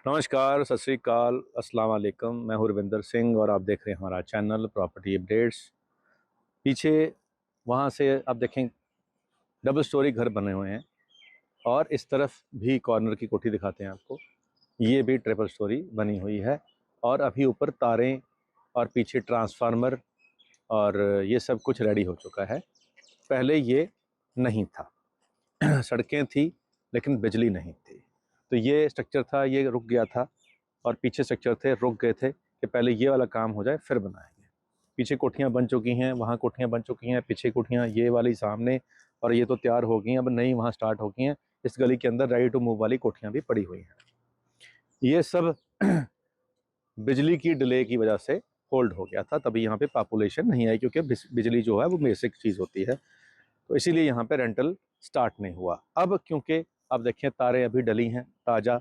नमस्कार, सत श्री अकाल, अस्सलाम वालेकुम। मैं हूं रविंदर सिंह और आप देख रहे हैं हमारा चैनल प्रॉपर्टी अपडेट्स। पीछे वहां से आप देखें डबल स्टोरी घर बने हुए हैं और इस तरफ भी कॉर्नर की कोठी दिखाते हैं आपको। ये भी ट्रिपल स्टोरी बनी हुई है और अभी ऊपर तारें और पीछे ट्रांसफार्मर और ये सब कुछ रेडी हो चुका है। पहले ये नहीं था सड़कें थी लेकिन बिजली नहीं थी। तो ये स्ट्रक्चर था, ये रुक गया था और पीछे स्ट्रक्चर थे, रुक गए थे कि पहले ये वाला काम हो जाए फिर बनाएंगे। पीछे कोठियाँ बन चुकी हैं, वहाँ कोठियाँ बन चुकी हैं, पीछे कोठियाँ ये वाली सामने, और ये तो तैयार हो गई हैं, अब नई वहाँ स्टार्ट हो गई हैं। इस गली के अंदर रेडी टू मूव वाली कोठियाँ भी पड़ी हुई हैं। ये सब बिजली की डिले की वजह से होल्ड हो गया था, तभी यहाँ पे पॉपुलेशन नहीं आई, क्योंकि बिजली जो है वो बेसिक चीज़ होती है। तो इसीलिए यहाँ पे रेंटल स्टार्ट नहीं हुआ। अब क्योंकि अब देखें तारें अभी डली हैं ताज़ा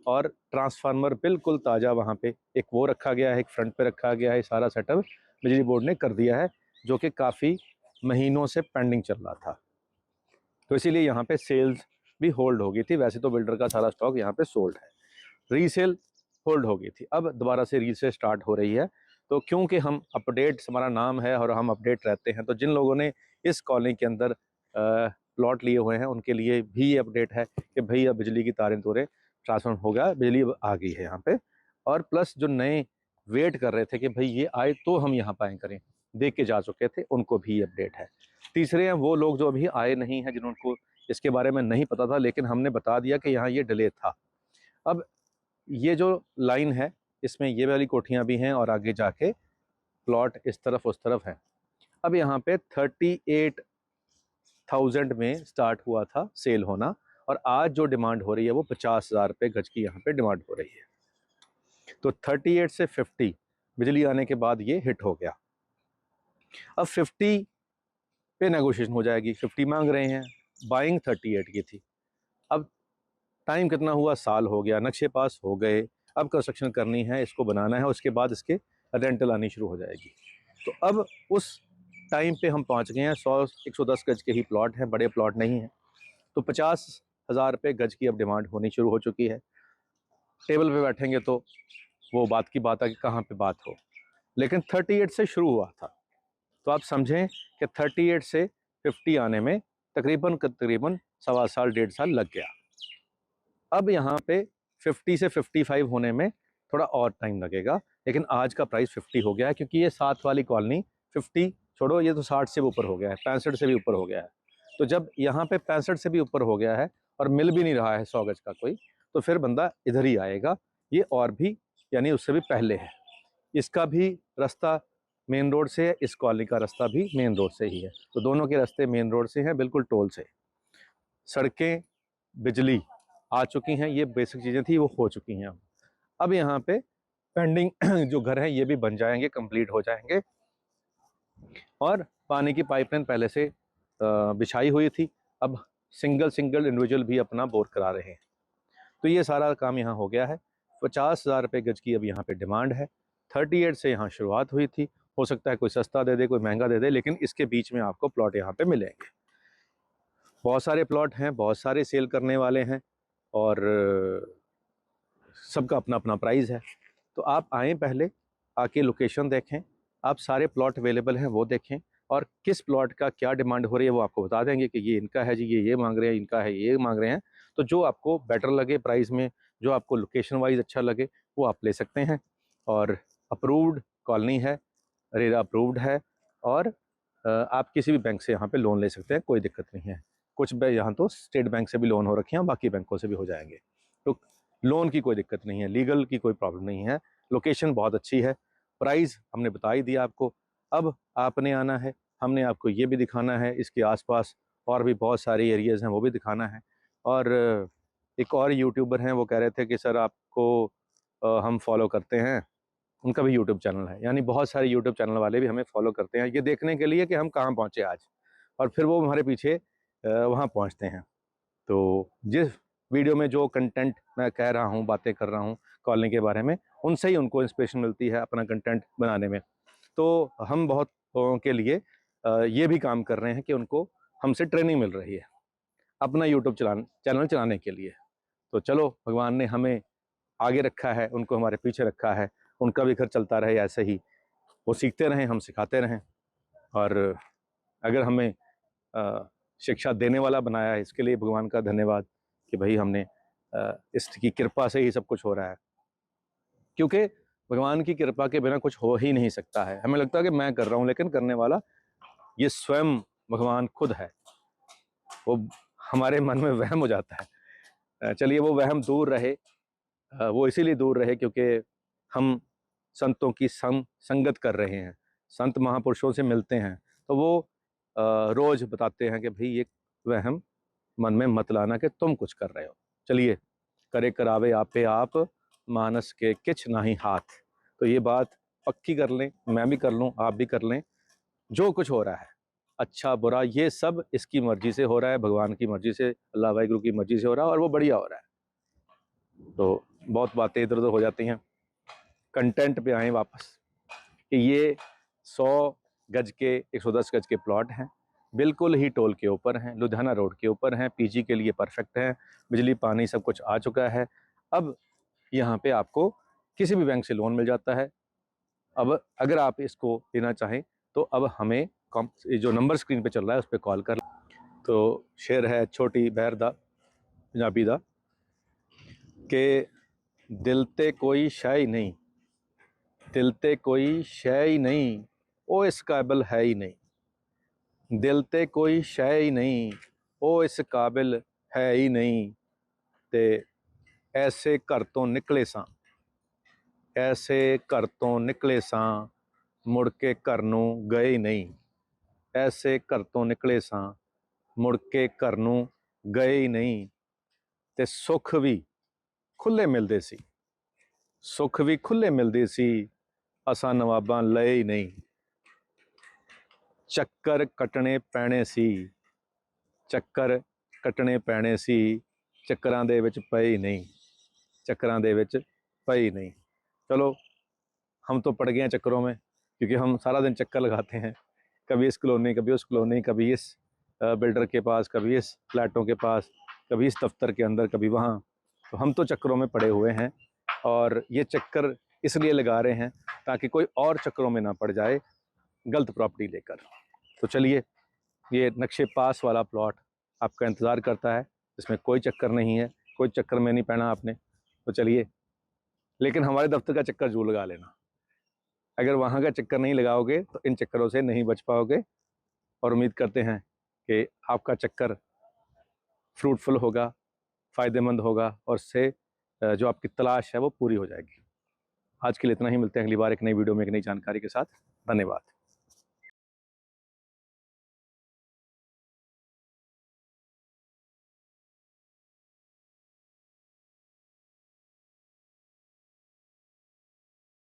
और ट्रांसफार्मर बिल्कुल ताज़ा वहाँ पे एक वो रखा गया है, एक फ्रंट पे रखा गया है। सारा सेटअप बिजली बोर्ड ने कर दिया है, जो कि काफ़ी महीनों से पेंडिंग चल रहा था। तो इसीलिए यहाँ पे सेल्स भी होल्ड हो गई थी। वैसे तो बिल्डर का सारा स्टॉक यहाँ पे सोल्ड है, रीसेल होल्ड हो गई थी, अब दोबारा से रीसेल स्टार्ट हो रही है। तो क्योंकि हम अपडेट्स, हमारा नाम है और हम अपडेट रहते हैं, तो जिन लोगों ने इस कॉलोनी के अंदर प्लॉट लिए हुए हैं उनके लिए भी ये अपडेट है कि भई अब बिजली की तारें तोड़े ट्रांसफॉर्म हो गया, बिजली अब आ गई है यहाँ पे। और प्लस जो नए वेट कर रहे थे कि भाई ये आए तो हम यहाँ पाएँ करें, देख के जा चुके थे, उनको भी अपडेट है। तीसरे हैं वो लोग जो अभी आए नहीं हैं, जिनको इसके बारे में नहीं पता था, लेकिन हमने बता दिया कि यहाँ ये डिले था। अब ये जो लाइन है इसमें ये वाली कोठियाँ भी हैं और आगे जाके प्लॉट इस तरफ उस तरफ है। अब यहाँ पे 38,000 में स्टार्ट हुआ था सेल होना, और आज जो डिमांड हो रही है वो 50,000 रुपये गज की यहाँ पे डिमांड हो रही है। तो 38 से 50 बिजली आने के बाद ये हिट हो गया। अब 50 पे नेगोशिएशन हो जाएगी, 50 मांग रहे हैं, बाइंग 38 की थी। अब टाइम कितना हुआ, साल हो गया, नक्शे पास हो गए, अब कंस्ट्रक्शन करनी है, इसको बनाना है, उसके बाद इसके रेंटल आनी शुरू हो जाएगी। तो अब उस टाइम पे हम पहुंच गए हैं। 100-110 गज के ही प्लॉट हैं, बड़े प्लॉट नहीं हैं। तो 50,000 रुपये गज की अब डिमांड होनी शुरू हो चुकी है। टेबल पे बैठेंगे तो वो बात की बात है कि कहाँ पे बात हो, लेकिन 38 से शुरू हुआ था। तो आप समझें कि 38 से 50 आने में तकरीबन 1.25 साल 1.5 साल लग गया। अब यहाँ पे 50 से 55 होने में थोड़ा और टाइम लगेगा, लेकिन आज का प्राइस 50 हो गया है, क्योंकि ये 7 वाली कॉलोनी 50 छोड़ो, ये तो 60 से भी ऊपर हो गया है, 65 से भी ऊपर हो गया है। तो जब यहाँ पे 65 से भी ऊपर हो गया है और मिल भी नहीं रहा है 100 गज का कोई, तो फिर बंदा इधर ही आएगा। ये और भी यानी उससे भी पहले है। इसका भी रास्ता मेन रोड से है, इस कॉलोनी का रास्ता भी मेन रोड से ही है। तो दोनों के रास्ते मेन रोड से हैं, बिल्कुल टोल से। सड़कें, बिजली आ चुकी हैं, ये बेसिक चीज़ें थी वो हो चुकी हैं। अब यहाँ पे पेंडिंग जो घर हैं ये भी बन जाएंगे, कंप्लीट हो जाएंगे, और पानी की पाइपलाइन पहले से बिछाई हुई थी। अब सिंगल इंडिविजुअल भी अपना बोर करा रहे हैं। तो ये सारा काम यहाँ हो गया है। 50,000 रुपये गज की अब यहाँ पे डिमांड है। 38 से यहाँ शुरुआत हुई थी। हो सकता है कोई सस्ता दे दे, कोई महंगा दे दे, लेकिन इसके बीच में आपको प्लॉट यहाँ पे मिलेंगे। बहुत सारे प्लॉट हैं, बहुत सारे सेल करने वाले हैं, और सबका अपना अपना प्राइस है। तो आप आएँ, पहले आके लोकेशन देखें, आप सारे प्लॉट अवेलेबल हैं वो देखें, और किस प्लॉट का क्या डिमांड हो रही है वो आपको बता देंगे कि ये इनका है जी, ये मांग रहे हैं, इनका है ये मांग रहे हैं। तो जो आपको बेटर लगे प्राइस में, जो आपको लोकेशन वाइज अच्छा लगे, वो आप ले सकते हैं। और अप्रूव्ड कॉलोनी है, रेरा अप्रूव्ड है, और आप किसी भी बैंक से यहाँ पे लोन ले सकते हैं, कोई दिक्कत नहीं है। कुछ यहाँ तो स्टेट बैंक से भी लोन हो रखे हैं, बाकी बैंकों से भी हो जाएंगे। तो लोन की कोई दिक्कत नहीं है, लीगल की कोई प्रॉब्लम नहीं है, लोकेशन बहुत अच्छी है, प्राइस हमने बता ही दिया आपको। अब आपने आना है, हमने आपको ये भी दिखाना है, इसके आसपास और भी बहुत सारे एरियाज़ हैं वो भी दिखाना है। और एक और यूट्यूबर हैं, वो कह रहे थे कि सर आपको हम फॉलो करते हैं, उनका भी यूट्यूब चैनल है। यानी बहुत सारे यूट्यूब चैनल वाले भी हमें फॉलो करते हैं, ये देखने के लिए कि हम कहाँ पहुँचे आज, और फिर वो हमारे पीछे वहाँ पहुँचते हैं। तो जिस वीडियो में जो कंटेंट मैं कह रहा हूँ, बातें कर रहा हूँ कॉलोनी के बारे में, उनसे ही उनको इंस्पिरेशन मिलती है अपना कंटेंट बनाने में। तो हम बहुत लोगों के लिए ये भी काम कर रहे हैं कि उनको हमसे ट्रेनिंग मिल रही है अपना यूट्यूब चैनल चलाने के लिए। तो चलो, भगवान ने हमें आगे रखा है, उनको हमारे पीछे रखा है, उनका भी घर चलता रहे ऐसे ही, वो सीखते रहें, हम सिखाते रहें। और अगर हमें शिक्षा देने वाला बनाया है, इसके लिए भगवान का धन्यवाद कि भाई हमने इसकी कृपा से ही सब कुछ हो रहा है, क्योंकि भगवान की कृपा के बिना कुछ हो ही नहीं सकता है। हमें लगता है कि मैं कर रहा हूँ, लेकिन करने वाला ये स्वयं भगवान खुद है। वो हमारे मन में वहम हो जाता है, चलिए वो वहम दूर रहे। वो इसीलिए दूर रहे क्योंकि हम संतों की संगत कर रहे हैं, संत महापुरुषों से मिलते हैं, तो वो रोज़ बताते हैं कि भाई ये वहम मन में मत लाना कि तुम कुछ कर रहे हो। चलिए, करे करावे आपे आप, मानस के किछ नाही हाथ। तो ये बात पक्की कर लें, मैं भी कर लूँ, आप भी कर लें, जो कुछ हो रहा है अच्छा बुरा ये सब इसकी मर्जी से हो रहा है, भगवान की मर्जी से, अल्लाह वाहिगुरु की मर्जी से हो रहा है, और वो बढ़िया हो रहा है। तो बहुत बातें इधर उधर हो जाती हैं, कंटेंट पे आएँ वापस कि ये 100 गज के 110 गज के प्लॉट हैं, बिल्कुल ही टोल के ऊपर हैं, लुधियाना रोड के ऊपर हैं, पीजी के लिए परफेक्ट हैं, बिजली पानी सब कुछ आ चुका है। अब यहाँ पे आपको किसी भी बैंक से लोन मिल जाता है। अब अगर आप इसको लेना चाहें तो अब हमें जो नंबर स्क्रीन पे चल रहा है उस पर कॉल कर। तो शेर है छोटी बहर दा पंजाबी दा कि दिल ते कोई शय ही नहीं, दिल ते कोई शय ही नहीं, वो इस काबिल है ही नहीं। दिल ते कोई शय ही नहीं, वो इस काबिल है ही नहीं। ते ऐसे घर तो निकले सां, ऐसे घर तो निकले सां, मुड़ के घर नूं गए नहीं। ऐसे घर तो निकले सां, मुड़ के घर नूं गए ही नहीं। ते सुख भी खुले मिलदे सी, सुख भी खुले मिलदे सी, असां नवाबां लए ही नहीं। ਚੱਕਰ ਕੱਟਣੇ ਪੈਣੇ ਸੀ, ਚੱਕਰ ਕੱਟਣੇ ਪੈਣੇ ਸੀ, ਚੱਕਰਾਂ ਦੇ ਵਿੱਚ ਪਏ ही नहीं, चक्करां दे विच पए ही नहीं। चलो, हम तो पड़ गए हैं चक्करों में, क्योंकि हम सारा दिन चक्कर लगाते हैं, कभी इस कॉलोनी, कभी उस कॉलोनी, कभी इस बिल्डर के पास, कभी इस फ्लैटों के पास, कभी इस दफ्तर के अंदर, कभी वहाँ। तो हम तो चक्करों में पड़े हुए हैं, और ये चक्कर इसलिए लगा रहे हैं ताकि कोई और चक्करों में ना पड़ जाए गलत प्रॉपर्टी लेकर। तो चलिए, ये नक्शे पास वाला प्लॉट आपका इंतज़ार करता है, इसमें कोई चक्कर नहीं है, कोई चक्कर में नहीं पहना आपने। तो चलिए, लेकिन हमारे दफ्तर का चक्कर जरूर लगा लेना। अगर वहाँ का चक्कर नहीं लगाओगे तो इन चक्करों से नहीं बच पाओगे, और उम्मीद करते हैं कि आपका चक्कर फ्रूटफुल होगा, फ़ायदेमंद होगा, और उससे जो आपकी तलाश है वो पूरी हो जाएगी। आज के लिए इतना ही, मिलते हैं अगली बार एक नई वीडियो में एक नई जानकारी के साथ। धन्यवाद।